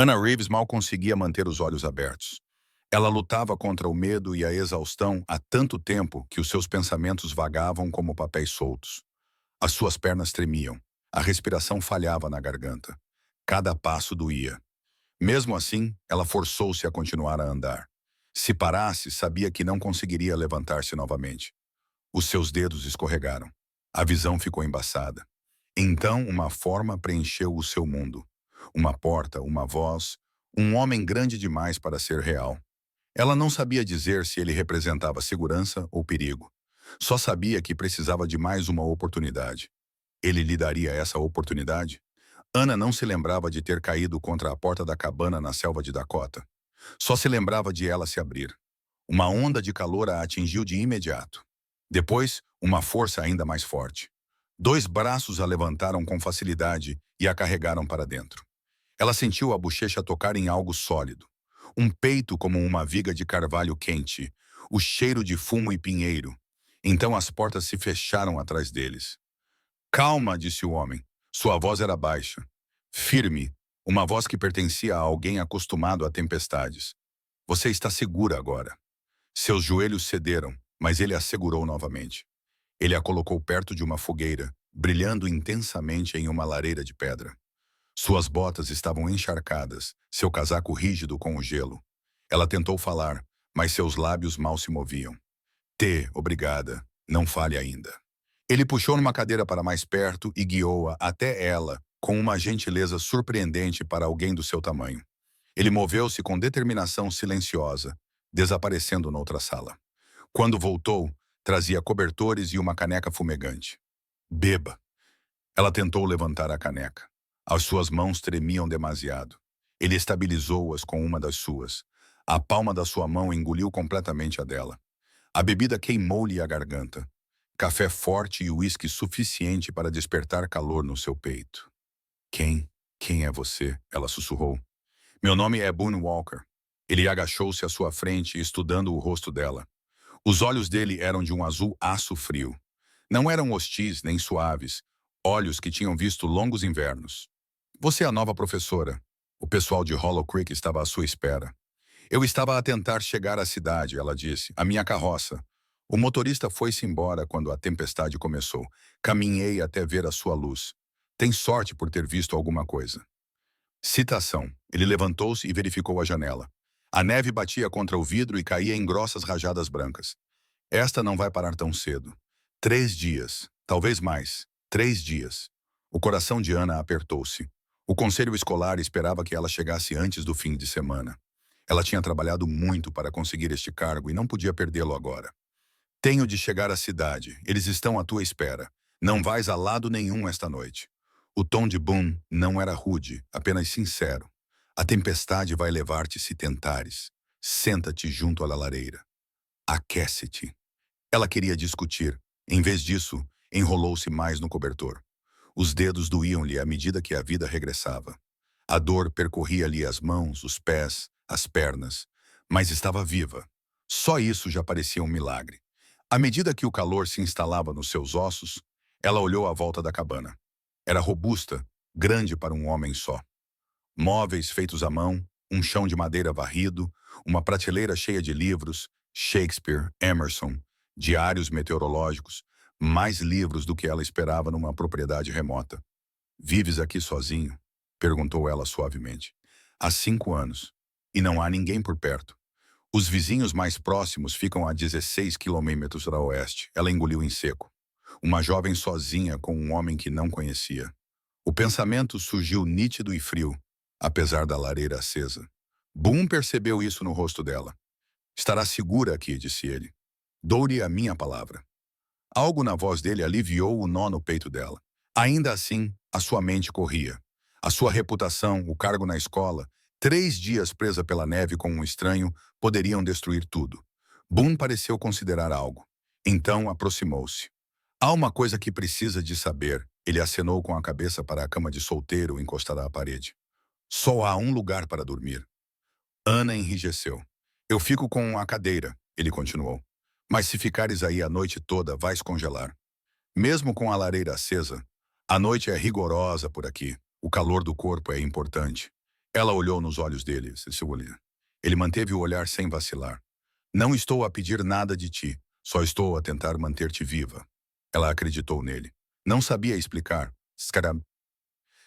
Anna Reeves mal conseguia manter os olhos abertos. Ela lutava contra o medo e a exaustão há tanto tempo que os seus pensamentos vagavam como papéis soltos. As suas pernas tremiam. A respiração falhava na garganta. Cada passo doía. Mesmo assim, ela forçou-se a continuar a andar. Se parasse, sabia que não conseguiria levantar-se novamente. Os seus dedos escorregaram. A visão ficou embaçada. Então, uma forma preencheu o seu mundo. Uma porta, uma voz, um homem grande demais para ser real. Ela não sabia dizer se ele representava segurança ou perigo. Só sabia que precisava de mais uma oportunidade. Ele lhe daria essa oportunidade? Ana não se lembrava de ter caído contra a porta da cabana na selva de Dakota. Só se lembrava de ela se abrir. Uma onda de calor a atingiu de imediato. Depois, uma força ainda mais forte. Dois braços a levantaram com facilidade e a carregaram para dentro. Ela sentiu a bochecha tocar em algo sólido. Um peito como uma viga de carvalho quente, o cheiro de fumo e pinheiro. Então as portas se fecharam atrás deles. Calma, disse o homem. Sua voz era baixa, firme, uma voz que pertencia a alguém acostumado a tempestades. Você está segura agora. Seus joelhos cederam, mas ele a segurou novamente. Ele a colocou perto de uma fogueira, brilhando intensamente em uma lareira de pedra. Suas botas estavam encharcadas, seu casaco rígido com o gelo. Ela tentou falar, mas seus lábios mal se moviam. Obrigada. Não fale ainda. Ele puxou numa cadeira para mais perto e guiou-a até ela, com uma gentileza surpreendente para alguém do seu tamanho. Ele moveu-se com determinação silenciosa, desaparecendo noutra sala. Quando voltou, trazia cobertores e uma caneca fumegante. Beba. Ela tentou levantar a caneca. As suas mãos tremiam demasiado. Ele estabilizou-as com uma das suas. A palma da sua mão engoliu completamente a dela. A bebida queimou-lhe a garganta. Café forte e uísque suficiente para despertar calor no seu peito. Quem é você? Ela sussurrou. Meu nome é Boone Walker. Ele agachou-se à sua frente, estudando o rosto dela. Os olhos dele eram de um azul aço frio. Não eram hostis nem suaves, olhos que tinham visto longos invernos. Você é a nova professora. O pessoal de Hollow Creek estava à sua espera. Eu estava a tentar chegar à cidade, ela disse, a minha carroça. O motorista foi-se embora quando a tempestade começou. Caminhei até ver a sua luz. Tem sorte por ter visto alguma coisa. Citação. Ele levantou-se e verificou a janela. A neve batia contra o vidro e caía em grossas rajadas brancas. Esta não vai parar tão cedo. 3 dias, talvez mais. 3 dias. O coração de Ana apertou-se. O conselho escolar esperava que ela chegasse antes do fim de semana. Ela tinha trabalhado muito para conseguir este cargo e não podia perdê-lo agora. Tenho de chegar à cidade. Eles estão à tua espera. Não vais a lado nenhum esta noite. O tom de Boone não era rude, apenas sincero. A tempestade vai levar-te se tentares. Senta-te junto à lareira. Aquece-te. Ela queria discutir. Em vez disso, enrolou-se mais no cobertor. Os dedos doíam-lhe à medida que a vida regressava. A dor percorria-lhe as mãos, os pés, as pernas. Mas estava viva. Só isso já parecia um milagre. À medida que o calor se instalava nos seus ossos, ela olhou à volta da cabana. Era robusta, grande para um homem só. Móveis feitos à mão, um chão de madeira varrido, uma prateleira cheia de livros, Shakespeare, Emerson, diários meteorológicos, mais livros do que ela esperava numa propriedade remota. Vives aqui sozinho? Perguntou ela suavemente. Há 5 anos. E não há ninguém por perto. Os vizinhos mais próximos ficam a 16 quilômetros a oeste. Ela engoliu em seco. Uma jovem sozinha com um homem que não conhecia. O pensamento surgiu nítido e frio, apesar da lareira acesa. Boone percebeu isso no rosto dela. Estará segura aqui, disse ele. Dou-lhe a minha palavra. Algo na voz dele aliviou o nó no peito dela. Ainda assim, a sua mente corria. A sua reputação, o cargo na escola, 3 dias presa pela neve com um estranho, poderiam destruir tudo. Boone pareceu considerar algo. Então aproximou-se. Há uma coisa que precisa de saber. Ele acenou com a cabeça para a cama de solteiro encostada à parede. Só há um lugar para dormir. Ana enrijeceu. Eu fico com a cadeira, ele continuou. Mas se ficares aí a noite toda, vais congelar. Mesmo com a lareira acesa, a noite é rigorosa por aqui. O calor do corpo é importante. Ela olhou nos olhos dele. Ele manteve o olhar sem vacilar. Não estou a pedir nada de ti, só estou a tentar manter-te viva. Ela acreditou nele. Não sabia explicar.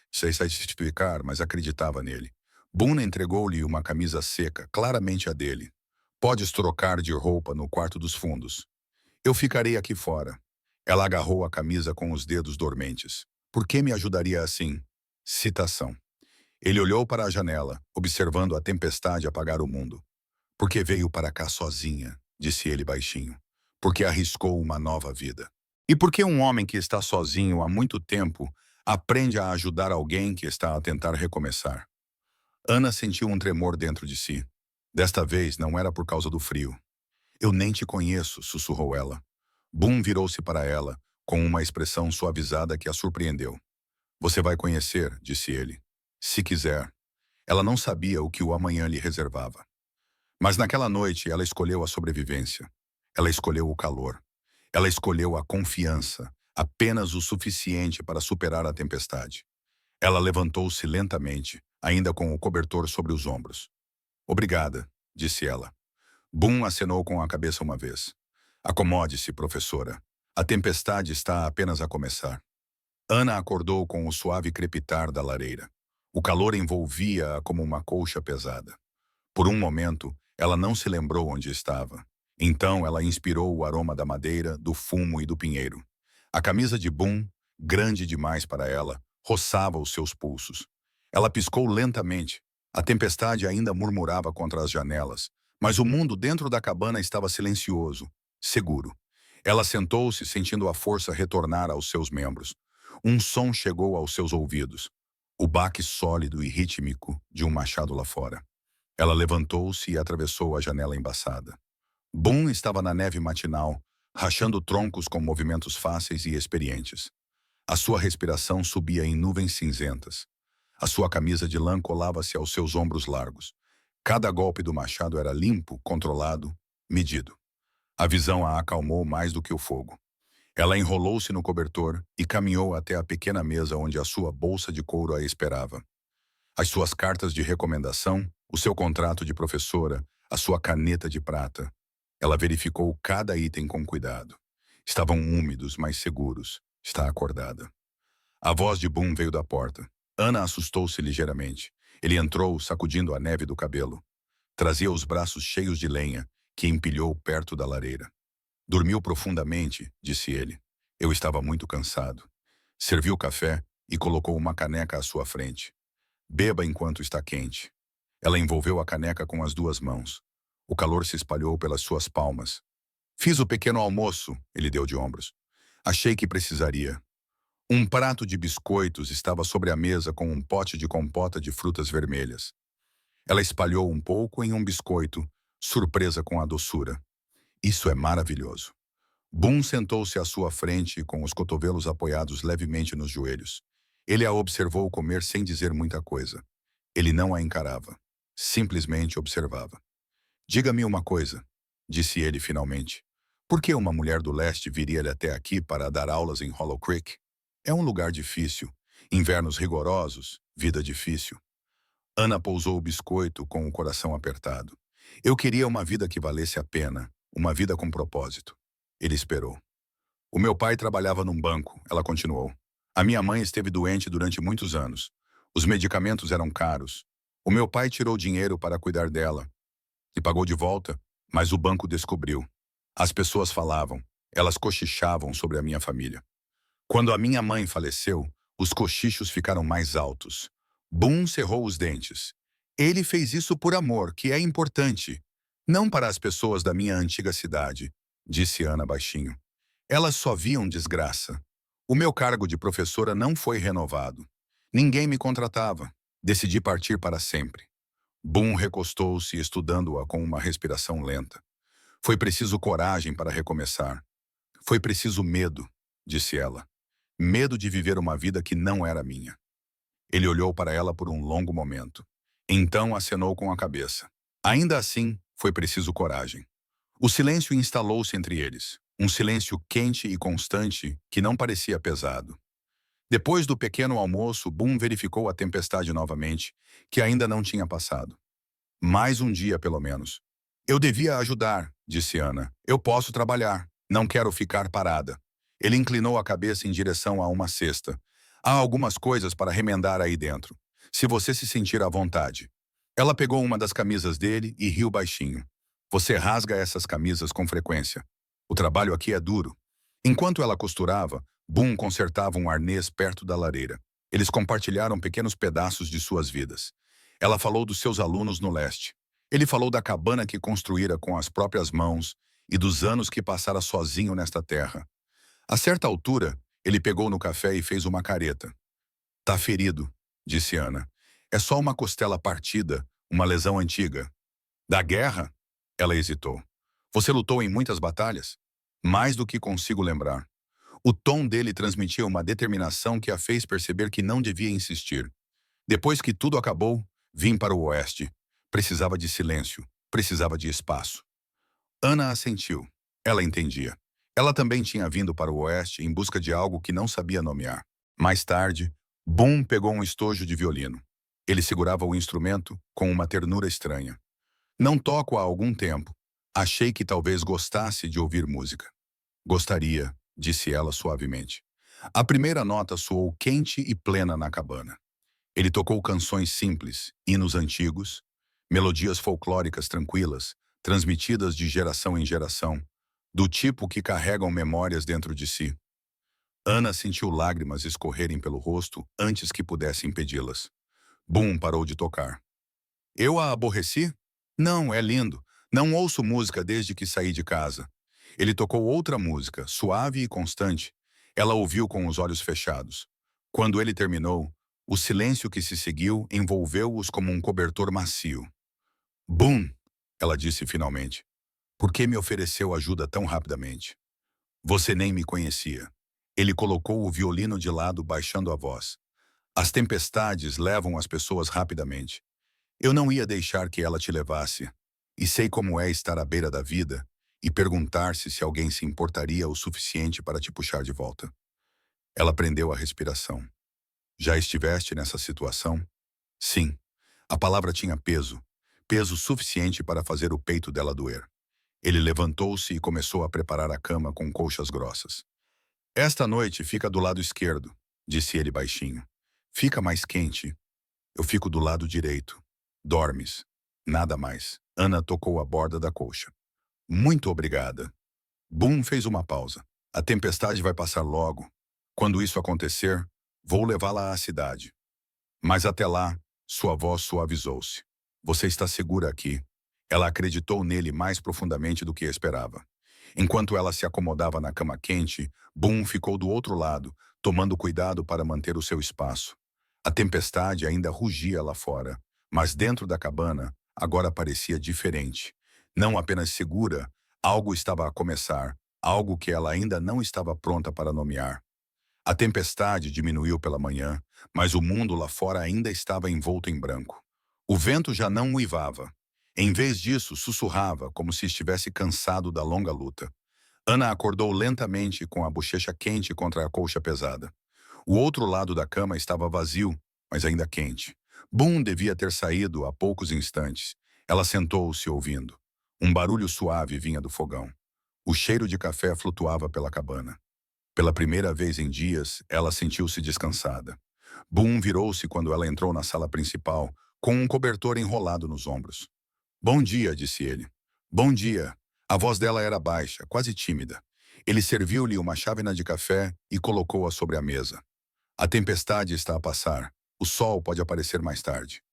Sei explicar, mas acreditava nele. Boone entregou-lhe uma camisa seca, claramente a dele. Podes trocar de roupa no quarto dos fundos. Eu ficarei aqui fora. Ela agarrou a camisa com os dedos dormentes. Por que me ajudaria assim? Citação. Ele olhou para a janela, observando a tempestade apagar o mundo. Porque veio para cá sozinha, disse ele baixinho. Porque arriscou uma nova vida. E porque um homem que está sozinho há muito tempo aprende a ajudar alguém que está a tentar recomeçar. Ana sentiu um tremor dentro de si. Desta vez não era por causa do frio. Eu nem te conheço, sussurrou ela. Boone virou-se para ela, com uma expressão suavizada que a surpreendeu. Você vai conhecer, disse ele. Se quiser. Ela não sabia o que o amanhã lhe reservava. Mas naquela noite ela escolheu a sobrevivência. Ela escolheu o calor. Ela escolheu a confiança, apenas o suficiente para superar a tempestade. Ela levantou-se lentamente, ainda com o cobertor sobre os ombros. Obrigada, disse ela. Boone acenou com a cabeça uma vez. Acomode-se, professora. A tempestade está apenas a começar. Ana acordou com o suave crepitar da lareira. O calor envolvia-a como uma colcha pesada. Por um momento, ela não se lembrou onde estava. Então ela inspirou o aroma da madeira, do fumo e do pinheiro. A camisa de Boone, grande demais para ela, roçava os seus pulsos. Ela piscou lentamente. A tempestade ainda murmurava contra as janelas, mas o mundo dentro da cabana estava silencioso, seguro. Ela sentou-se, sentindo a força retornar aos seus membros. Um som chegou aos seus ouvidos. O baque sólido e rítmico de um machado lá fora. Ela levantou-se e atravessou a janela embaçada. Boone estava na neve matinal, rachando troncos com movimentos fáceis e experientes. A sua respiração subia em nuvens cinzentas. A sua camisa de lã colava-se aos seus ombros largos. Cada golpe do machado era limpo, controlado, medido. A visão a acalmou mais do que o fogo. Ela enrolou-se no cobertor e caminhou até a pequena mesa onde a sua bolsa de couro a esperava. As suas cartas de recomendação, o seu contrato de professora, a sua caneta de prata. Ela verificou cada item com cuidado. Estavam úmidos, mas seguros. Está acordada. A voz de Boone veio da porta. Ana assustou-se ligeiramente. Ele entrou, sacudindo a neve do cabelo. Trazia os braços cheios de lenha, que empilhou perto da lareira. Dormiu profundamente, disse ele. Eu estava muito cansado. Serviu café e colocou uma caneca à sua frente. Beba enquanto está quente. Ela envolveu a caneca com as duas mãos. O calor se espalhou pelas suas palmas. Fiz o pequeno almoço, ele deu de ombros. Achei que precisaria. Um prato de biscoitos estava sobre a mesa com um pote de compota de frutas vermelhas. Ela espalhou um pouco em um biscoito, surpresa com a doçura. Isso é maravilhoso. Boone sentou-se à sua frente com os cotovelos apoiados levemente nos joelhos. Ele a observou comer sem dizer muita coisa. Ele não a encarava. Simplesmente observava. Diga-me uma coisa, disse ele finalmente. Por que uma mulher do leste viria até aqui para dar aulas em Hollow Creek? É um lugar difícil. Invernos rigorosos, vida difícil. Ana pousou o biscoito com o coração apertado. Eu queria uma vida que valesse a pena, uma vida com propósito. Ele esperou. O meu pai trabalhava num banco, ela continuou. A minha mãe esteve doente durante muitos anos. Os medicamentos eram caros. O meu pai tirou dinheiro para cuidar dela e pagou de volta, mas o banco descobriu. As pessoas falavam, elas cochichavam sobre a minha família. Quando a minha mãe faleceu, os cochichos ficaram mais altos. Boone cerrou os dentes. Ele fez isso por amor, que é importante. Não para as pessoas da minha antiga cidade, disse Ana baixinho. Elas só viam desgraça. O meu cargo de professora não foi renovado. Ninguém me contratava. Decidi partir para sempre. Boone recostou-se, estudando-a com uma respiração lenta. Foi preciso coragem para recomeçar. Foi preciso medo, disse ela. Medo de viver uma vida que não era minha. Ele olhou para ela por um longo momento. Então acenou com a cabeça. Ainda assim, foi preciso coragem. O silêncio instalou-se entre eles. Um silêncio quente e constante que não parecia pesado. Depois do pequeno almoço, Boom verificou a tempestade novamente, que ainda não tinha passado. Mais um dia, pelo menos. Eu devia ajudar, disse Ana. Eu posso trabalhar. Não quero ficar parada. Ele inclinou a cabeça em direção a uma cesta. Há algumas coisas para remendar aí dentro. Se você se sentir à vontade. Ela pegou uma das camisas dele e riu baixinho. Você rasga essas camisas com frequência. O trabalho aqui é duro. Enquanto ela costurava, Boom consertava um arnês perto da lareira. Eles compartilharam pequenos pedaços de suas vidas. Ela falou dos seus alunos no leste. Ele falou da cabana que construíra com as próprias mãos e dos anos que passara sozinho nesta terra. A certa altura, ele pegou no café e fez uma careta. Tá ferido, disse Ana. É só uma costela partida, uma lesão antiga. Da guerra? Ela hesitou. Você lutou em muitas batalhas? Mais do que consigo lembrar. O tom dele transmitia uma determinação que a fez perceber que não devia insistir. Depois que tudo acabou, vim para o oeste. Precisava de silêncio, precisava de espaço. Ana assentiu. Ela entendia. Ela também tinha vindo para o oeste em busca de algo que não sabia nomear. Mais tarde, Boom pegou um estojo de violino. Ele segurava o instrumento com uma ternura estranha. Não toco há algum tempo. Achei que talvez gostasse de ouvir música. Gostaria, disse ela suavemente. A primeira nota soou quente e plena na cabana. Ele tocou canções simples, hinos antigos, melodias folclóricas tranquilas, transmitidas de geração em geração, do tipo que carregam memórias dentro de si. Ana sentiu lágrimas escorrerem pelo rosto antes que pudesse impedi-las. Boom parou de tocar. Eu a aborreci? Não, é lindo. Não ouço música desde que saí de casa. Ele tocou outra música, suave e constante. Ela ouviu com os olhos fechados. Quando ele terminou, o silêncio que se seguiu envolveu-os como um cobertor macio. Boom! Ela disse finalmente. Por que me ofereceu ajuda tão rapidamente? Você nem me conhecia. Ele colocou o violino de lado, baixando a voz. As tempestades levam as pessoas rapidamente. Eu não ia deixar que ela te levasse. E sei como é estar à beira da vida e perguntar-se se alguém se importaria o suficiente para te puxar de volta. Ela prendeu a respiração. Já estiveste nessa situação? Sim. A palavra tinha peso. Peso suficiente para fazer o peito dela doer. Ele levantou-se e começou a preparar a cama com colchas grossas. Esta noite fica do lado esquerdo, disse ele baixinho. Fica mais quente. Eu fico do lado direito. Dormes. Nada mais. Ana tocou a borda da colcha. Muito obrigada. Boom fez uma pausa. A tempestade vai passar logo. Quando isso acontecer, vou levá-la à cidade. Mas até lá, sua voz suavizou-se. Você está segura aqui. Ela acreditou nele mais profundamente do que esperava. Enquanto ela se acomodava na cama quente, Boom ficou do outro lado, tomando cuidado para manter o seu espaço. A tempestade ainda rugia lá fora, mas dentro da cabana, agora parecia diferente. Não apenas segura, algo estava a começar, algo que ela ainda não estava pronta para nomear. A tempestade diminuiu pela manhã, mas o mundo lá fora ainda estava envolto em branco. O vento já não uivava. Em vez disso, sussurrava, como se estivesse cansado da longa luta. Ana acordou lentamente com a bochecha quente contra a colcha pesada. O outro lado da cama estava vazio, mas ainda quente. Boom devia ter saído há poucos instantes. Ela sentou-se ouvindo. Um barulho suave vinha do fogão. O cheiro de café flutuava pela cabana. Pela primeira vez em dias, ela sentiu-se descansada. Boom virou-se quando ela entrou na sala principal, com um cobertor enrolado nos ombros. Bom dia, disse ele. Bom dia. A voz dela era baixa, quase tímida. Ele serviu-lhe uma chávena de café e colocou-a sobre a mesa. A tempestade está a passar. O sol pode aparecer mais tarde.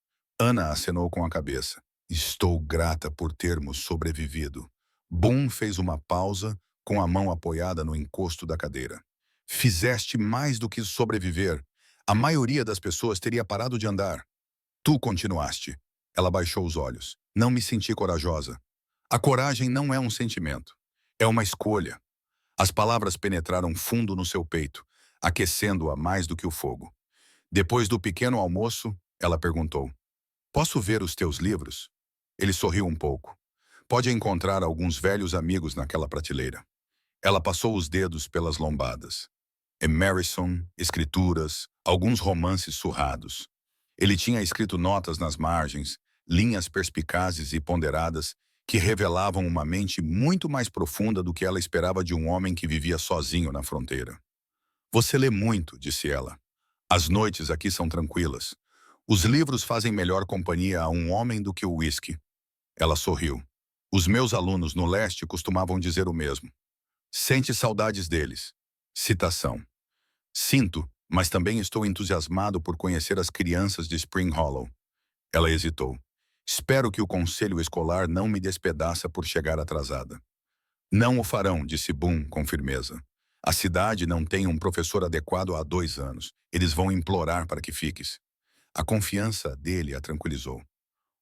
Ana acenou com a cabeça. Estou grata por termos sobrevivido. Boom fez uma pausa, com a mão apoiada no encosto da cadeira. Fizeste mais do que sobreviver. A maioria das pessoas teria parado de andar. Tu continuaste. Ela baixou os olhos. Não me senti corajosa. A coragem não é um sentimento. É uma escolha. As palavras penetraram fundo no seu peito, aquecendo-a mais do que o fogo. Depois do pequeno almoço, ela perguntou. Posso ver os teus livros? Ele sorriu um pouco. Pode encontrar alguns velhos amigos naquela prateleira. Ela passou os dedos pelas lombadas. Emerson, escrituras, alguns romances surrados. Ele tinha escrito notas nas margens, linhas perspicazes e ponderadas que revelavam uma mente muito mais profunda do que ela esperava de um homem que vivia sozinho na fronteira. Você lê muito, disse ela. As noites aqui são tranquilas. Os livros fazem melhor companhia a um homem do que o uísque. Ela sorriu. Os meus alunos no leste costumavam dizer o mesmo. Sente saudades deles. Citação. Sinto, mas também estou entusiasmado por conhecer as crianças de Spring Hollow. Ela hesitou. Espero que o conselho escolar não me despedaça por chegar atrasada. Não o farão, disse Boone com firmeza. A cidade não tem um professor adequado há 2 anos. Eles vão implorar para que fiques. A confiança dele a tranquilizou.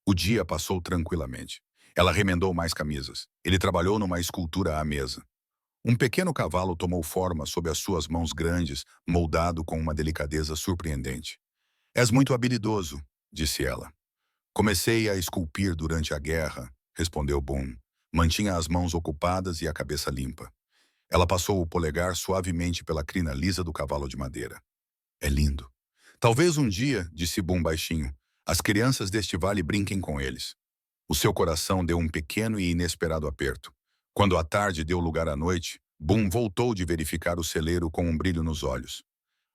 O dia passou tranquilamente. Ela remendou mais camisas. Ele trabalhou numa escultura à mesa. Um pequeno cavalo tomou forma sob as suas mãos grandes, moldado com uma delicadeza surpreendente. És muito habilidoso, disse ela. Comecei a esculpir durante a guerra, respondeu Boone. Mantinha as mãos ocupadas e a cabeça limpa. Ela passou o polegar suavemente pela crina lisa do cavalo de madeira. É lindo. Talvez um dia, disse Boone baixinho, as crianças deste vale brinquem com eles. O seu coração deu um pequeno e inesperado aperto. Quando a tarde deu lugar à noite, Boone voltou de verificar o celeiro com um brilho nos olhos.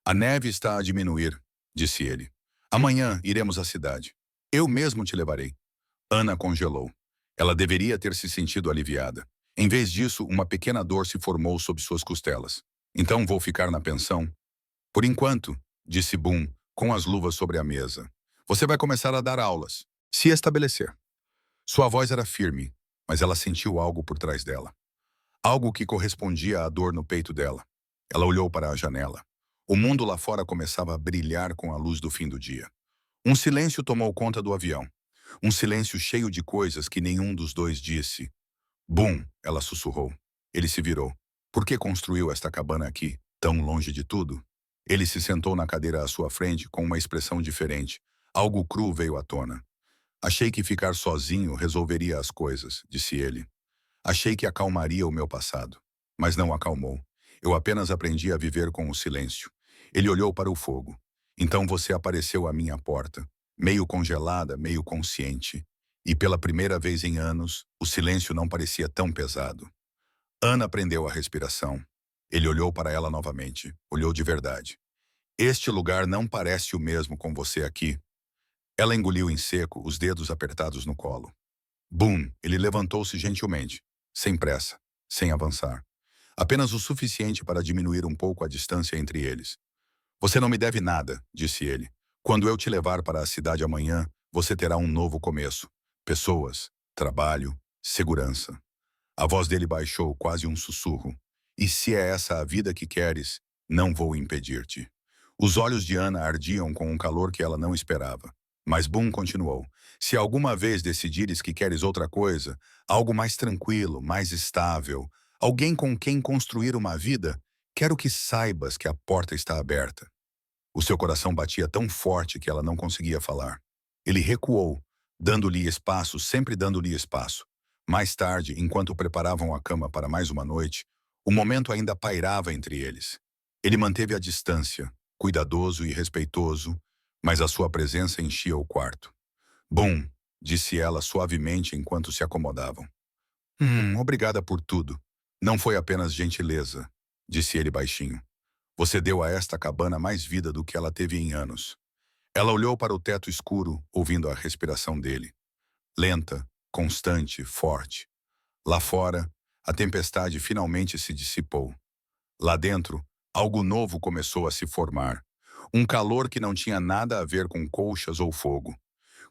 A neve está a diminuir, disse ele. Amanhã iremos à cidade. Eu mesmo te levarei. Ana congelou. Ela deveria ter se sentido aliviada. Em vez disso, uma pequena dor se formou sob suas costelas. Então vou ficar na pensão? Por enquanto, disse Boone, com as luvas sobre a mesa. Você vai começar a dar aulas. Se estabelecer. Sua voz era firme, mas ela sentiu algo por trás dela. Algo que correspondia à dor no peito dela. Ela olhou para a janela. O mundo lá fora começava a brilhar com a luz do fim do dia. Um silêncio tomou conta do avião. Um silêncio cheio de coisas que nenhum dos dois disse. Bum, ela sussurrou. Ele se virou. Por que construiu esta cabana aqui, tão longe de tudo? Ele se sentou na cadeira à sua frente com uma expressão diferente. Algo cru veio à tona. Achei que ficar sozinho resolveria as coisas, disse ele. Achei que acalmaria o meu passado. Mas não acalmou. Eu apenas aprendi a viver com o silêncio. Ele olhou para o fogo. Então você apareceu à minha porta, meio congelada, meio consciente. E pela primeira vez em anos, o silêncio não parecia tão pesado. Ana prendeu a respiração. Ele olhou para ela novamente. Olhou de verdade. Este lugar não parece o mesmo com você aqui. Ela engoliu em seco, os dedos apertados no colo. Bum! Ele levantou-se gentilmente, sem pressa, sem avançar. Apenas o suficiente para diminuir um pouco a distância entre eles. Você não me deve nada, disse ele. Quando eu te levar para a cidade amanhã, você terá um novo começo. Pessoas, trabalho, segurança. A voz dele baixou, quase um sussurro. E se é essa a vida que queres, não vou impedir-te. Os olhos de Ana ardiam com um calor que ela não esperava. Mas Boone continuou. Se alguma vez decidires que queres outra coisa, algo mais tranquilo, mais estável, alguém com quem construir uma vida, quero que saibas que a porta está aberta. O seu coração batia tão forte que ela não conseguia falar. Ele recuou, dando-lhe espaço, sempre dando-lhe espaço. Mais tarde, enquanto preparavam a cama para mais uma noite, o momento ainda pairava entre eles. Ele manteve a distância, cuidadoso e respeitoso, mas a sua presença enchia o quarto. Bom, disse ela suavemente enquanto se acomodavam. Obrigada por tudo. Não foi apenas gentileza, disse ele baixinho. Você deu a esta cabana mais vida do que ela teve em anos. Ela olhou para o teto escuro, ouvindo a respiração dele. Lenta, constante, forte. Lá fora, a tempestade finalmente se dissipou. Lá dentro, algo novo começou a se formar. Um calor que não tinha nada a ver com colchas ou fogo.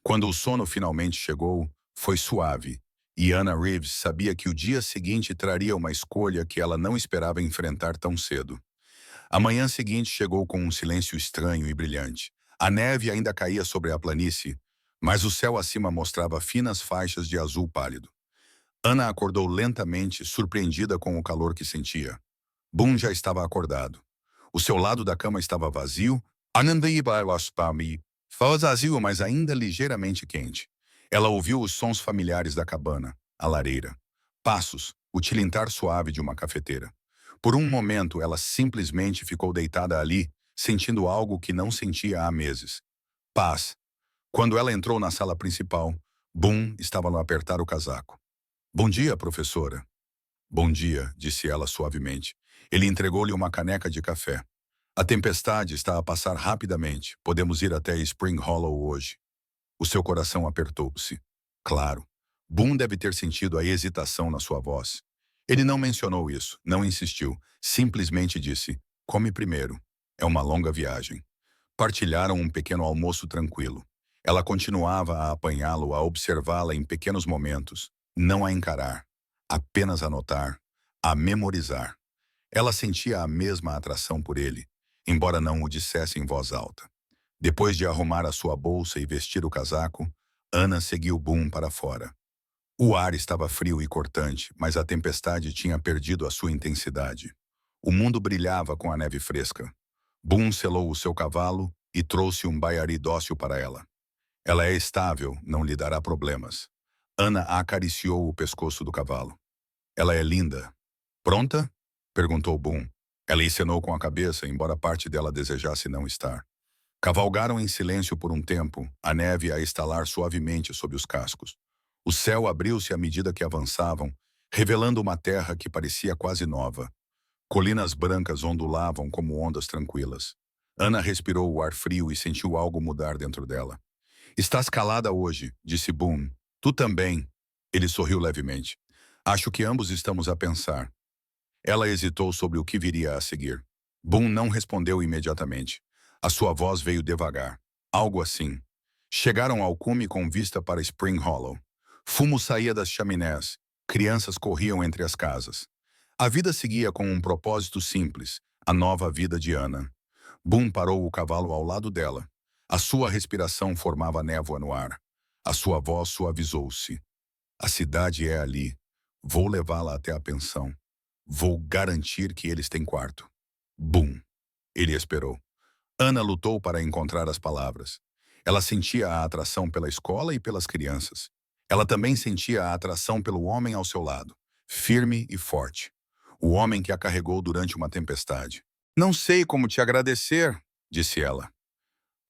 Quando o sono finalmente chegou, foi suave, e Anna Reeves sabia que o dia seguinte traria uma escolha que ela não esperava enfrentar tão cedo. A manhã seguinte chegou com um silêncio estranho e brilhante. A neve ainda caía sobre a planície, mas o céu acima mostrava finas faixas de azul pálido. Ana acordou lentamente, surpreendida com o calor que sentia. Boone já estava acordado. O seu lado da cama estava vazio, vazio, mas ainda ligeiramente quente. Ela ouviu os sons familiares da cabana, a lareira. Passos, o tilintar suave de uma cafeteira. Por um momento, ela simplesmente ficou deitada ali, sentindo algo que não sentia há meses. Paz. Quando ela entrou na sala principal, Boom estava a apertar o casaco. Bom dia, professora. Bom dia, disse ela suavemente. Ele entregou-lhe uma caneca de café. A tempestade está a passar rapidamente. Podemos ir até Spring Hollow hoje. O seu coração apertou-se. Claro. Boom deve ter sentido a hesitação na sua voz. Ele não mencionou isso, não insistiu. Simplesmente disse, come primeiro. É uma longa viagem. Partilharam um pequeno almoço tranquilo. Ela continuava a apanhá-lo, a observá-la em pequenos momentos, não a encarar, apenas a notar, a memorizar. Ela sentia a mesma atração por ele, embora não o dissesse em voz alta. Depois de arrumar a sua bolsa e vestir o casaco, Ana seguiu Boom para fora. O ar estava frio e cortante, mas a tempestade tinha perdido a sua intensidade. O mundo brilhava com a neve fresca. Boom selou o seu cavalo e trouxe um baiari dócil para ela. Ela é estável, não lhe dará problemas. Ana acariciou o pescoço do cavalo. Ela é linda. Pronta? Perguntou Boom. Ela acenou com a cabeça, embora parte dela desejasse não estar. Cavalgaram em silêncio por um tempo, a neve a estalar suavemente sob os cascos. O céu abriu-se à medida que avançavam, revelando uma terra que parecia quase nova. Colinas brancas ondulavam como ondas tranquilas. Ana respirou o ar frio e sentiu algo mudar dentro dela. Estás calada hoje, disse Boom. Tu também. Ele sorriu levemente. Acho que ambos estamos a pensar. Ela hesitou sobre o que viria a seguir. Boom não respondeu imediatamente. A sua voz veio devagar. Algo assim. Chegaram ao cume com vista para Spring Hollow. Fumo saía das chaminés. Crianças corriam entre as casas. A vida seguia com um propósito simples, a nova vida de Ana. Boom parou o cavalo ao lado dela. A sua respiração formava névoa no ar. A sua voz suavizou-se. A cidade é ali. Vou levá-la até a pensão. Vou garantir que eles têm quarto. Boom. Ele esperou. Ana lutou para encontrar as palavras. Ela sentia a atração pela escola e pelas crianças. Ela também sentia a atração pelo homem ao seu lado, firme e forte. O homem que a carregou durante uma tempestade. Não sei como te agradecer, disse ela.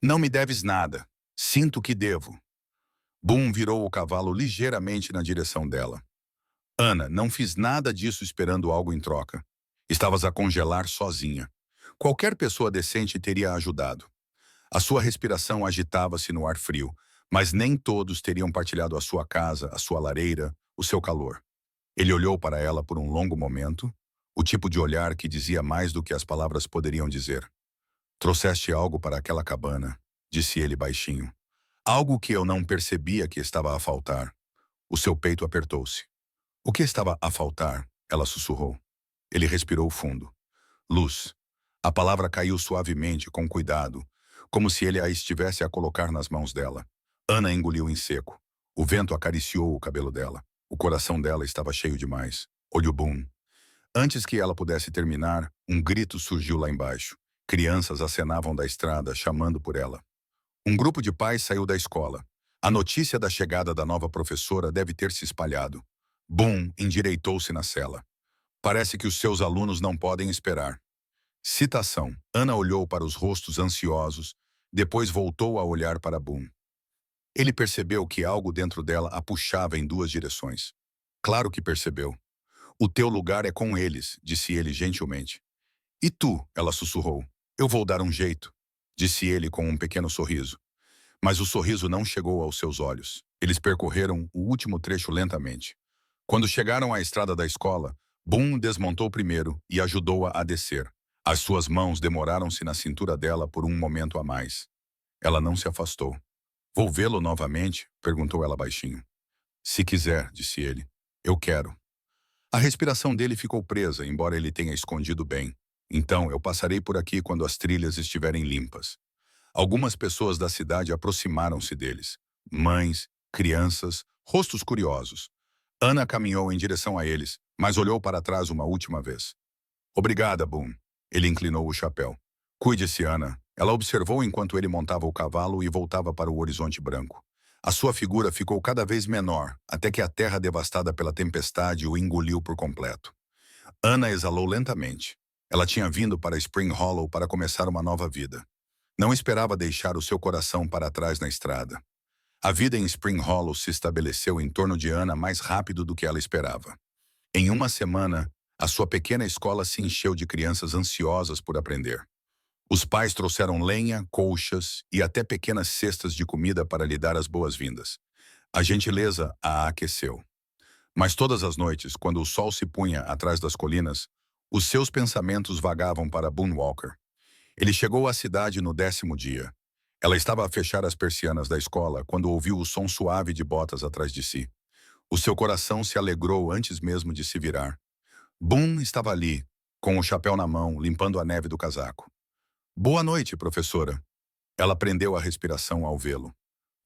Não me deves nada. Sinto que devo. Boom virou o cavalo ligeiramente na direção dela. Ana, não fiz nada disso esperando algo em troca. Estavas a congelar sozinha. Qualquer pessoa decente teria ajudado. A sua respiração agitava-se no ar frio, mas nem todos teriam partilhado a sua casa, a sua lareira, o seu calor. Ele olhou para ela por um longo momento, o tipo de olhar que dizia mais do que as palavras poderiam dizer. Trouxeste algo para aquela cabana, disse ele baixinho. Algo que eu não percebia que estava a faltar. O seu peito apertou-se. O que estava a faltar? Ela sussurrou. Ele respirou fundo. Luz. A palavra caiu suavemente, com cuidado, como se ele a estivesse a colocar nas mãos dela. Ana engoliu em seco. O vento acariciou o cabelo dela. O coração dela estava cheio demais. Olho Boom. Antes que ela pudesse terminar, um grito surgiu lá embaixo. Crianças acenavam da estrada, chamando por ela. Um grupo de pais saiu da escola. A notícia da chegada da nova professora deve ter se espalhado. Boom endireitou-se na cela. Parece que os seus alunos não podem esperar. Citação. Ana olhou para os rostos ansiosos, depois voltou a olhar para Boom. Ele percebeu que algo dentro dela a puxava em duas direções. Claro que percebeu. O teu lugar é com eles, disse ele gentilmente. E tu, ela sussurrou. Eu vou dar um jeito, disse ele com um pequeno sorriso. Mas o sorriso não chegou aos seus olhos. Eles percorreram o último trecho lentamente. Quando chegaram à estrada da escola, Boom desmontou primeiro e ajudou-a a descer. As suas mãos demoraram-se na cintura dela por um momento a mais. Ela não se afastou. Vou vê-lo novamente? Perguntou ela baixinho. Se quiser, disse ele. Eu quero. A respiração dele ficou presa, embora ele tenha escondido bem. Então, eu passarei por aqui quando as trilhas estiverem limpas. Algumas pessoas da cidade aproximaram-se deles. Mães, crianças, rostos curiosos. Ana caminhou em direção a eles, mas olhou para trás uma última vez. Obrigada, Boom. Ele inclinou o chapéu. Cuide-se, Ana. Ela observou enquanto ele montava o cavalo e voltava para o horizonte branco. A sua figura ficou cada vez menor, até que a terra devastada pela tempestade o engoliu por completo. Ana exalou lentamente. Ela tinha vindo para Spring Hollow para começar uma nova vida. Não esperava deixar o seu coração para trás na estrada. A vida em Spring Hollow se estabeleceu em torno de Ana mais rápido do que ela esperava. Em uma semana, a sua pequena escola se encheu de crianças ansiosas por aprender. Os pais trouxeram lenha, colchas e até pequenas cestas de comida para lhe dar as boas-vindas. A gentileza a aqueceu. Mas todas as noites, quando o sol se punha atrás das colinas, os seus pensamentos vagavam para Boone Walker. Ele chegou à cidade no 10º dia. Ela estava a fechar as persianas da escola quando ouviu o som suave de botas atrás de si. O seu coração se alegrou antes mesmo de se virar. Boone estava ali, com o chapéu na mão, limpando a neve do casaco. Boa noite, professora. Ela prendeu a respiração ao vê-lo.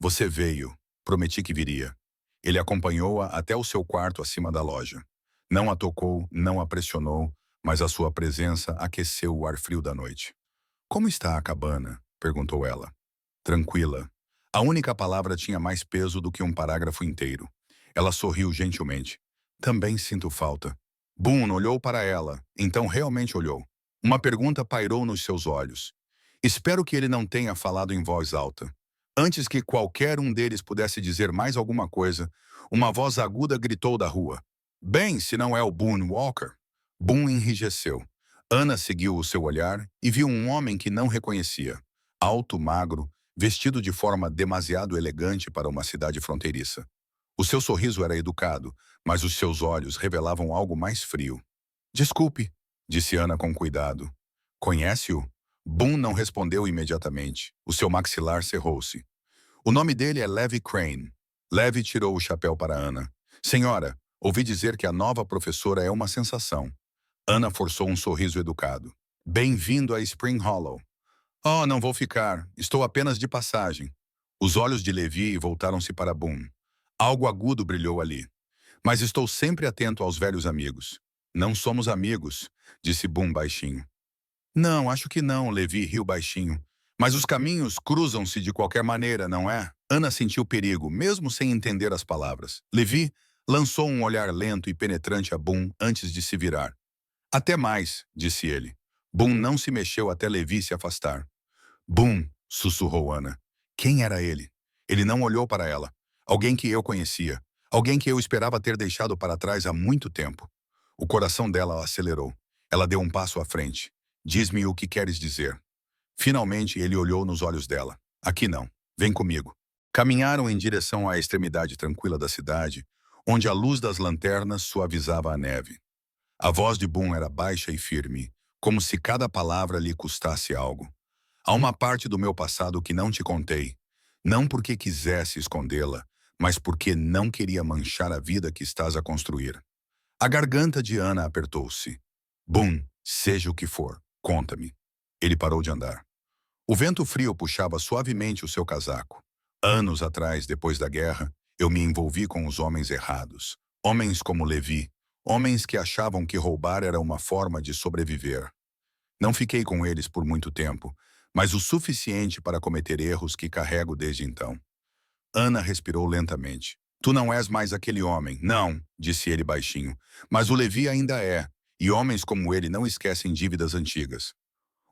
Você veio. Prometi que viria. Ele acompanhou-a até o seu quarto acima da loja. Não a tocou, não a pressionou, mas a sua presença aqueceu o ar frio da noite. Como está a cabana? Perguntou ela. Tranquila. A única palavra tinha mais peso do que um parágrafo inteiro. Ela sorriu gentilmente. Também sinto falta. Boone olhou para ela, então realmente olhou. Uma pergunta pairou nos seus olhos. Espero que ele não tenha falado em voz alta. Antes que qualquer um deles pudesse dizer mais alguma coisa, uma voz aguda gritou da rua. Bem, se não é o Boone Walker. Boone enrijeceu. Ana seguiu o seu olhar e viu um homem que não reconhecia. Alto, magro, vestido de forma demasiado elegante para uma cidade fronteiriça. O seu sorriso era educado, mas os seus olhos revelavam algo mais frio. Desculpe, disse Ana com cuidado. Conhece-o? Boone não respondeu imediatamente. O seu maxilar cerrou-se. O nome dele é Levi Crane. Levi tirou o chapéu para Ana. Senhora, ouvi dizer que a nova professora é uma sensação. Ana forçou um sorriso educado. Bem-vindo a Spring Hollow. Oh, não vou ficar. Estou apenas de passagem. Os olhos de Levi voltaram-se para Boone. Algo agudo brilhou ali. Mas estou sempre atento aos velhos amigos. Não somos amigos, disse Boone baixinho. Não, acho que não, Levi riu baixinho. Mas os caminhos cruzam-se de qualquer maneira, não é? Ana sentiu perigo, mesmo sem entender as palavras. Levi lançou um olhar lento e penetrante a Boone antes de se virar. Até mais, disse ele. Boone não se mexeu até Levi se afastar. Boone, sussurrou Ana. Quem era ele? Ele não olhou para ela. Alguém que eu conhecia. Alguém que eu esperava ter deixado para trás há muito tempo. O coração dela acelerou. Ela deu um passo à frente. Diz-me o que queres dizer. Finalmente ele olhou nos olhos dela. Aqui não. Vem comigo. Caminharam em direção à extremidade tranquila da cidade, onde a luz das lanternas suavizava a neve. A voz de Boone era baixa e firme, como se cada palavra lhe custasse algo. Há uma parte do meu passado que não te contei, não porque quisesse escondê-la, mas porque não queria manchar a vida que estás a construir. A garganta de Ana apertou-se. Boone, seja o que for, conta-me. Ele parou de andar. O vento frio puxava suavemente o seu casaco. Anos atrás, depois da guerra, eu me envolvi com os homens errados. Homens como Levi, homens que achavam que roubar era uma forma de sobreviver. Não fiquei com eles por muito tempo, mas o suficiente para cometer erros que carrego desde então. Ana respirou lentamente. Tu não és mais aquele homem. Não, disse ele baixinho. Mas o Levi ainda é, e homens como ele não esquecem dívidas antigas.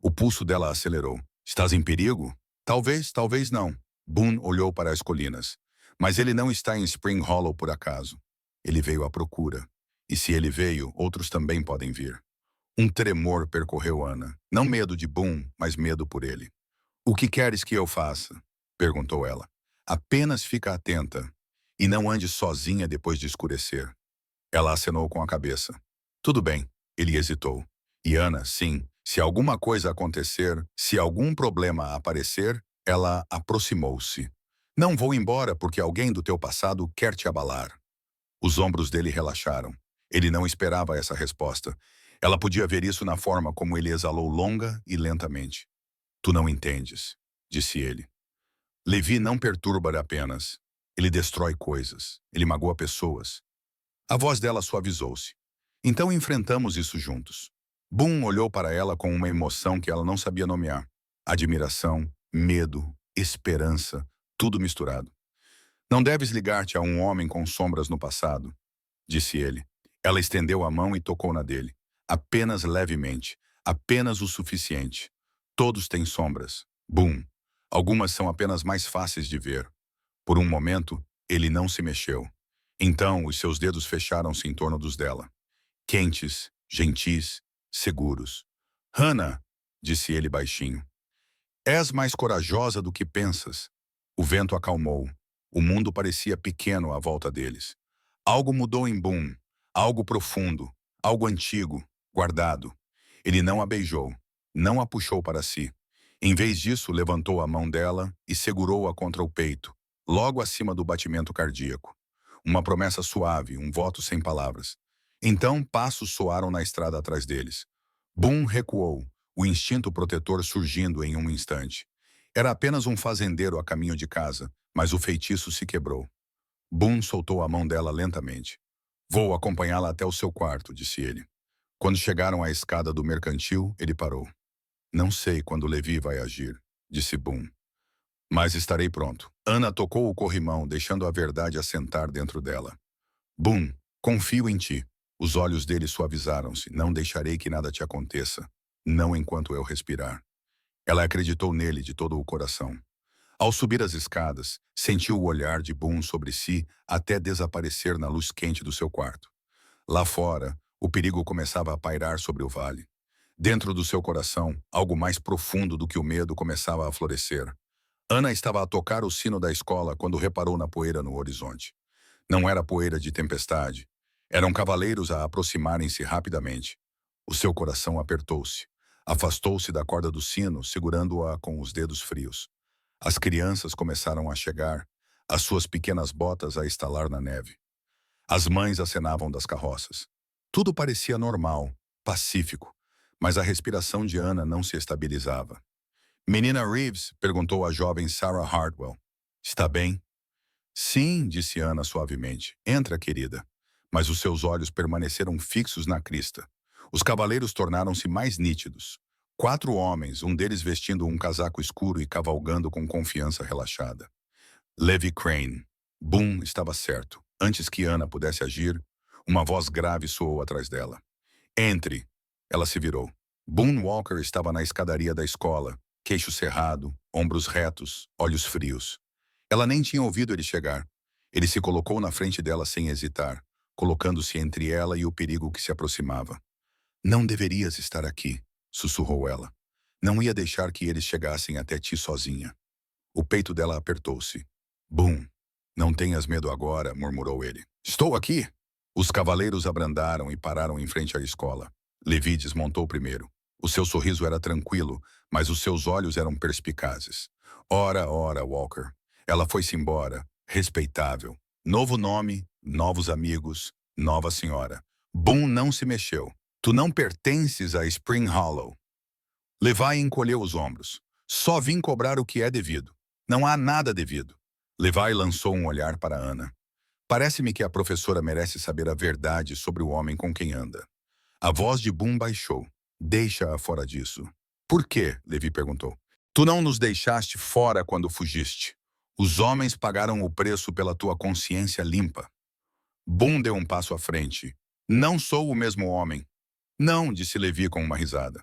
O pulso dela acelerou. Estás em perigo? Talvez, talvez não. Boone olhou para as colinas. Mas ele não está em Spring Hollow por acaso. Ele veio à procura. E se ele veio, outros também podem vir. Um tremor percorreu Ana. Não medo de Boone, mas medo por ele. O que queres que eu faça? Perguntou ela. Apenas fica atenta. E não ande sozinha depois de escurecer. Ela acenou com a cabeça. Tudo bem. Ele hesitou. E Ana, sim, se alguma coisa acontecer, se algum problema aparecer, ela aproximou-se. Não vou embora porque alguém do teu passado quer te abalar. Os ombros dele relaxaram. Ele não esperava essa resposta. Ela podia ver isso na forma como ele exalou longa e lentamente. Tu não entendes, disse ele. Levi não perturba apenas. Ele destrói coisas. Ele magoa pessoas. A voz dela suavizou-se. Então enfrentamos isso juntos. Boone olhou para ela com uma emoção que ela não sabia nomear. Admiração, medo, esperança, tudo misturado. Não deves ligar-te a um homem com sombras no passado, disse ele. Ela estendeu a mão e tocou na dele. Apenas levemente. Apenas o suficiente. Todos têm sombras. Boom. Algumas são apenas mais fáceis de ver. Por um momento, ele não se mexeu. Então, os seus dedos fecharam-se em torno dos dela. Quentes, gentis, seguros. Hannah, disse ele baixinho. És mais corajosa do que pensas. O vento acalmou. O mundo parecia pequeno à volta deles. Algo mudou em Boone. Algo profundo. Algo antigo. Guardado. Ele não a beijou. Não a puxou para si. Em vez disso, levantou a mão dela e segurou-a contra o peito, logo acima do batimento cardíaco. Uma promessa suave, um voto sem palavras. Então, passos soaram na estrada atrás deles. Boone recuou, o instinto protetor surgindo em um instante. Era apenas um fazendeiro a caminho de casa, mas o feitiço se quebrou. Boone soltou a mão dela lentamente. Vou acompanhá-la até o seu quarto, disse ele. Quando chegaram à escada do mercantil, ele parou. Não sei quando Levi vai agir, disse Boone. Mas estarei pronto. Ana tocou o corrimão, deixando a verdade assentar dentro dela. Boone, confio em ti. Os olhos dele suavizaram-se. Não deixarei que nada te aconteça. Não enquanto eu respirar. Ela acreditou nele de todo o coração. Ao subir as escadas, sentiu o olhar de Boone sobre si até desaparecer na luz quente do seu quarto. Lá fora, o perigo começava a pairar sobre o vale. Dentro do seu coração, algo mais profundo do que o medo começava a florescer. Ana estava a tocar o sino da escola quando reparou na poeira no horizonte. Não era poeira de tempestade. Eram cavaleiros a aproximarem-se rapidamente. O seu coração apertou-se. Afastou-se da corda do sino, segurando-a com os dedos frios. As crianças começaram a chegar, as suas pequenas botas a estalar na neve. As mães acenavam das carroças. Tudo parecia normal, pacífico, mas a respiração de Ana não se estabilizava. Menina Reeves, perguntou a jovem Sarah Hartwell. Está bem? Sim, disse Ana suavemente. Entra, querida. Mas os seus olhos permaneceram fixos na crista. Os cavaleiros tornaram-se mais nítidos. 4 homens, um deles vestindo um casaco escuro e cavalgando com confiança relaxada. Levi Crane. Boone estava certo. Antes que Ana pudesse agir, uma voz grave soou atrás dela. Entre. Ela se virou. Boone Walker estava na escadaria da escola, queixo cerrado, ombros retos, olhos frios. Ela nem tinha ouvido ele chegar. Ele se colocou na frente dela sem hesitar, colocando-se entre ela e o perigo que se aproximava. Não deverias estar aqui, sussurrou ela. Não ia deixar que eles chegassem até ti sozinha. O peito dela apertou-se. Boone. Não tenhas medo agora, murmurou ele. Estou aqui! Os cavaleiros abrandaram e pararam em frente à escola. Levi desmontou primeiro. O seu sorriso era tranquilo, mas os seus olhos eram perspicazes. Ora, ora, Walker. Ela foi-se embora, respeitável. Novo nome, novos amigos, nova senhora. Boone não se mexeu. Tu não pertences a Spring Hollow. Levi encolheu os ombros. Só vim cobrar o que é devido. Não há nada devido. Levi lançou um olhar para Ana. Parece-me que a professora merece saber a verdade sobre o homem com quem anda. A voz de Boone baixou. Deixa-a fora disso. Por quê? Levi perguntou. Tu não nos deixaste fora quando fugiste. Os homens pagaram o preço pela tua consciência limpa. Boone deu um passo à frente. Não sou o mesmo homem. Não, disse Levi com uma risada.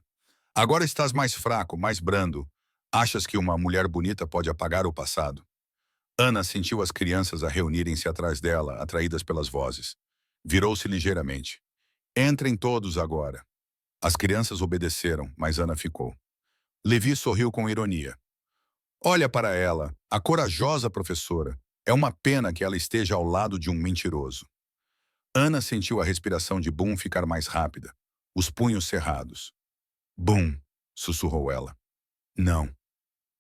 Agora estás mais fraco, mais brando. Achas que uma mulher bonita pode apagar o passado? Ana sentiu as crianças a reunirem-se atrás dela, atraídas pelas vozes. Virou-se ligeiramente. Entrem todos agora. As crianças obedeceram, mas Ana ficou. Levi sorriu com ironia. Olha para ela, a corajosa professora. É uma pena que ela esteja ao lado de um mentiroso. Ana sentiu a respiração de Boone ficar mais rápida, os punhos cerrados. Boone, sussurrou ela. Não.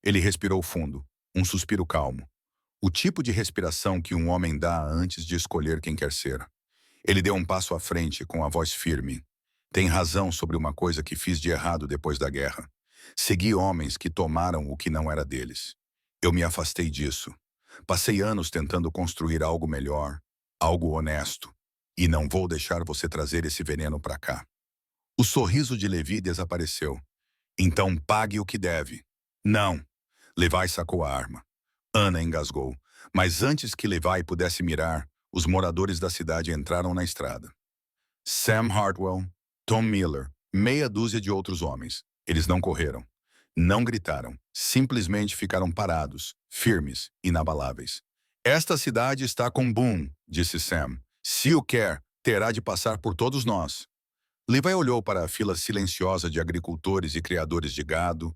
Ele respirou fundo, um suspiro calmo. O tipo de respiração que um homem dá antes de escolher quem quer ser. Ele deu um passo à frente com a voz firme. Tem razão sobre uma coisa que fiz de errado depois da guerra. Segui homens que tomaram o que não era deles. Eu me afastei disso. Passei anos tentando construir algo melhor, algo honesto. E não vou deixar você trazer esse veneno para cá. O sorriso de Levi desapareceu. Então pague o que deve. Não. Levi sacou a arma. Ana engasgou. Mas antes que Levi pudesse mirar, os moradores da cidade entraram na estrada. Sam Hartwell, Tom Miller, meia dúzia de outros homens. Eles não correram, não gritaram, simplesmente ficaram parados, firmes, inabaláveis. Esta cidade está com Boone, disse Sam. Se o quer, terá de passar por todos nós. Levi olhou para a fila silenciosa de agricultores e criadores de gado,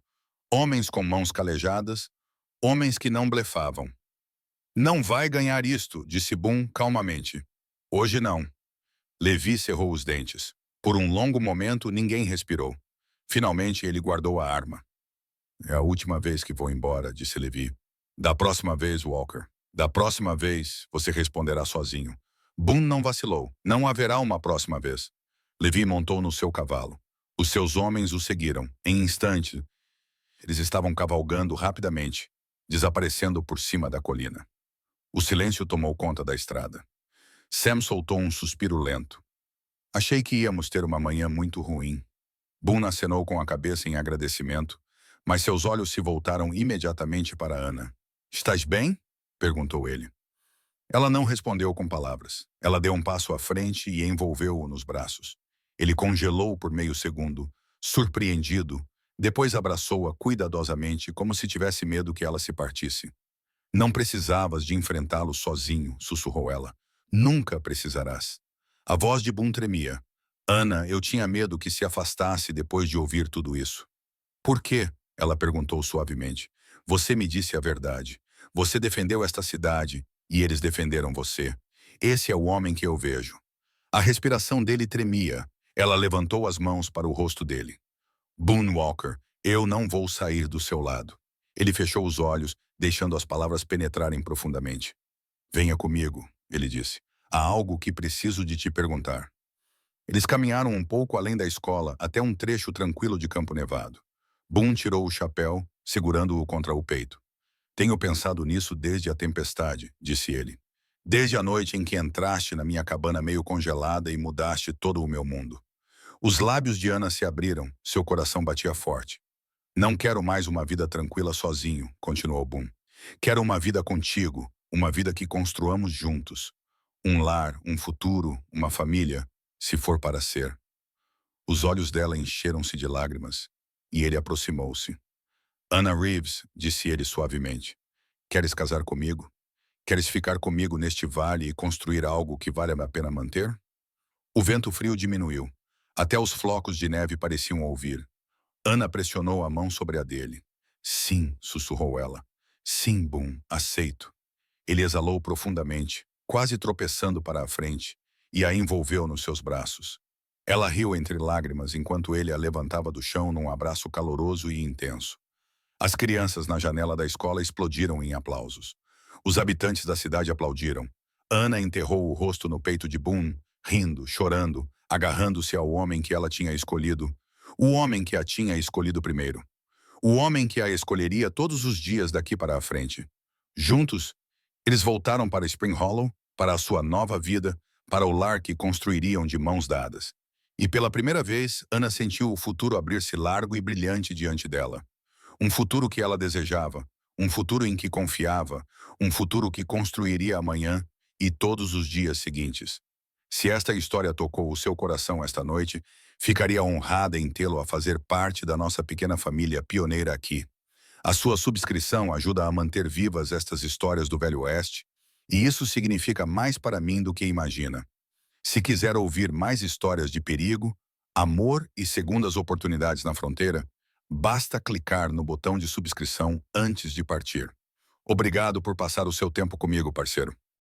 homens com mãos calejadas, homens que não blefavam. Não vai ganhar isto, disse Boone calmamente. Hoje não. Levi cerrou os dentes. Por um longo momento, ninguém respirou. Finalmente, ele guardou a arma. É a última vez que vou embora, disse Levi. Da próxima vez, Walker. Da próxima vez, você responderá sozinho. Boone não vacilou. Não haverá uma próxima vez. Levi montou no seu cavalo. Os seus homens o seguiram. Em instante, eles estavam cavalgando rapidamente, desaparecendo por cima da colina. O silêncio tomou conta da estrada. Sam soltou um suspiro lento. Achei que íamos ter uma manhã muito ruim. Boone acenou com a cabeça em agradecimento, mas seus olhos se voltaram imediatamente para Ana. Estás bem? Perguntou ele. Ela não respondeu com palavras. Ela deu um passo à frente e envolveu-o nos braços. Ele congelou por meio segundo, surpreendido, depois abraçou-a cuidadosamente como se tivesse medo que ela se partisse. Não precisavas de enfrentá-lo sozinho, sussurrou ela. Nunca precisarás. A voz de Boone tremia. Ana, eu tinha medo que se afastasse depois de ouvir tudo isso. Por quê? Ela perguntou suavemente. Você me disse a verdade. Você defendeu esta cidade e eles defenderam você. Esse é o homem que eu vejo. A respiração dele tremia. Ela levantou as mãos para o rosto dele. Boone Walker, eu não vou sair do seu lado. Ele fechou os olhos, deixando as palavras penetrarem profundamente. Venha comigo, ele disse. Há algo que preciso de te perguntar. Eles caminharam um pouco além da escola, até um trecho tranquilo de campo nevado. Boone tirou o chapéu, segurando-o contra o peito. Tenho pensado nisso desde a tempestade, disse ele. Desde a noite em que entraste na minha cabana meio congelada e mudaste todo o meu mundo. Os lábios de Ana se abriram, seu coração batia forte. Não quero mais uma vida tranquila sozinho, continuou Boone. Quero uma vida contigo, uma vida que construamos juntos. Um lar, um futuro, uma família, se for para ser. Os olhos dela encheram-se de lágrimas, e ele aproximou-se. Anna Reeves, disse ele suavemente, queres casar comigo? Queres ficar comigo neste vale e construir algo que vale a pena manter? O vento frio diminuiu. Até os flocos de neve pareciam ouvir. Ana pressionou a mão sobre a dele. Sim, sussurrou ela. Sim, Boone, aceito. Ele exalou profundamente, quase tropeçando para a frente, e a envolveu nos seus braços. Ela riu entre lágrimas enquanto ele a levantava do chão num abraço caloroso e intenso. As crianças na janela da escola explodiram em aplausos. Os habitantes da cidade aplaudiram. Ana enterrou o rosto no peito de Boone, rindo, chorando, agarrando-se ao homem que ela tinha escolhido. O homem que a tinha escolhido primeiro. O homem que a escolheria todos os dias daqui para a frente. Juntos, eles voltaram para Spring Hollow, para a sua nova vida, para o lar que construiriam de mãos dadas. E pela primeira vez, Ana sentiu o futuro abrir-se largo e brilhante diante dela. Um futuro que ela desejava, um futuro em que confiava, um futuro que construiria amanhã e todos os dias seguintes. Se esta história tocou o seu coração esta noite, ficaria honrada em tê-lo a fazer parte da nossa pequena família pioneira aqui. A sua subscrição ajuda a manter vivas estas histórias do Velho Oeste, e isso significa mais para mim do que imagina. Se quiser ouvir mais histórias de perigo, amor e segundas oportunidades na fronteira, basta clicar no botão de subscrição antes de partir. Obrigado por passar o seu tempo comigo, parceiro.